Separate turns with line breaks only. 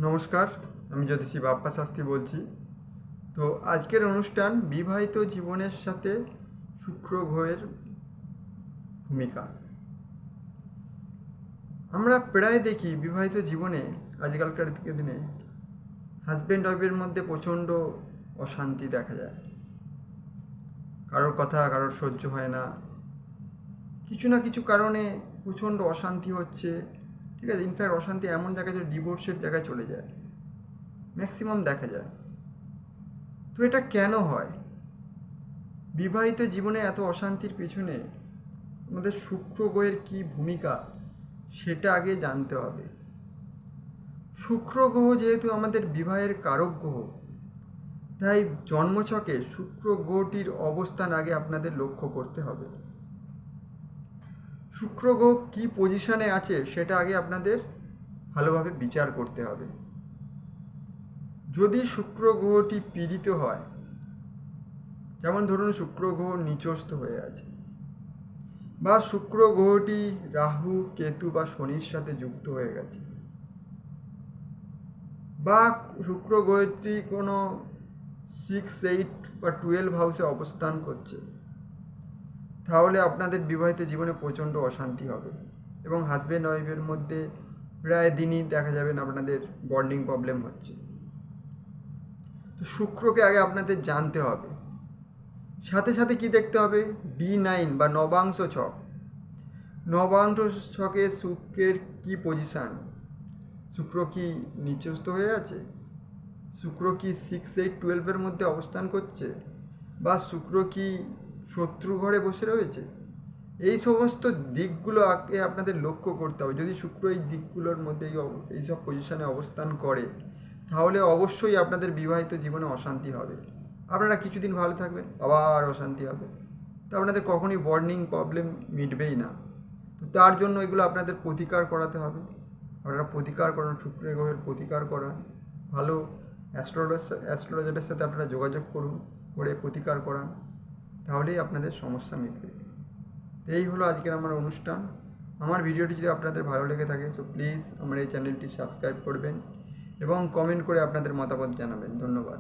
নমস্কার, আমি জ্যোতিষী বাপ্পা শাস্ত্রী বলছি। তো আজকের অনুষ্ঠান বিবাহিত জীবনের সাথে শুক্র গ্রহের ভূমিকা। আমরা প্রায় দেখি বিবাহিত জীবনে আজকালকার দিনে হাজব্যান্ড ওয়াইফের মধ্যে প্রচণ্ড অশান্তি দেখা যায়। কারোর কথা কারোর সহ্য হয় না, কিছু না কিছু কারণে প্রচণ্ড অশান্তি হচ্ছে। ঠিক আছে, ইনফ্যাক্ট অশান্তি এমন জায়গায় যে ডিভোর্সের জায়গায় চলে যায়, ম্যাক্সিমাম দেখা যায়। তো এটা কেন হয়? বিবাহিত জীবনে এত অশান্তির পিছনে আমাদের শুক্র গ্রহের কী ভূমিকা সেটা আগে জানতে হবে। শুক্র গ্রহ যেহেতু আমাদের বিবাহের কারক গ্রহ, তাই জন্মছকে শুক্র গ্রহটির অবস্থান আগে আপনাদের লক্ষ্য করতে হবে। শুক্র গ্রহ কী পজিশনে আছে সেটা আগে আপনাদের ভালোভাবে বিচার করতে হবে। যদি শুক্র গ্রহটি পীড়িত হয়, যেমন ধরুন শুক্র গ্রহ নিচস্থ হয়ে আছে, বা শুক্র গ্রহটি রাহু কেতু বা শনির সাথে যুক্ত হয়ে গেছে, বা শুক্র গ্রহটি কোনো 6, 8 বা 12 হাউসে অবস্থান করছে, তাহলে আপনাদের বিবাহিত জীবনে প্রচণ্ড অশান্তি হবে এবং হাজব্যান্ড ওয়াইফের মধ্যে প্রায় দিনই দেখা যাবেন আপনাদের বন্ডিং প্রবলেম হচ্ছে। তো শুক্রকে আগে আপনাদের জানতে হবে। সাথে সাথে কি দেখতে হবে? D9 বা নবাংশ ছক। নবাংশ ছকে শুক্রের কি পজিশান? শুক্র কি নিচস্থ হয়ে আছে? শুক্র কি 6, 8, 12-এর মধ্যে অবস্থান করছে? বা শুক্র কি শত্রু ঘরে বসে রয়েছে? এই সমস্ত দিকগুলো আগে আপনাদের লক্ষ্য করতে হবে। যদি শুক্র এই দিকগুলোর মধ্যে এইসব পজিশানে অবস্থান করে, তাহলে অবশ্যই আপনাদের বিবাহিত জীবনে অশান্তি হবে। আপনারা কিছুদিন ভালো থাকবেন, আবার অশান্তি হবে। তো আপনাদের কখনই বন্ডিং প্রবলেম মিটবেই না। তো তার জন্য এগুলো আপনাদের প্রতিকার করাতে হবে। আপনারা প্রতিকার করান, শুক্র গ্রহের প্রতিকার করান, ভালো অ্যাস্ট্রোলজারের সাথে আপনারা যোগাযোগ করুন, করে প্রতিকার করান, তাহলেই আপনাদের সমস্যা মিটবে। এই হলো আজকের আমার অনুষ্ঠান। আমার ভিডিওটি যদি আপনাদের ভালো লেগে থাকে, সো প্লিজ আমার এই চ্যানেলটি সাবস্ক্রাইব করবেন এবং কমেন্ট করে আপনাদের মতামত জানাবেন। ধন্যবাদ।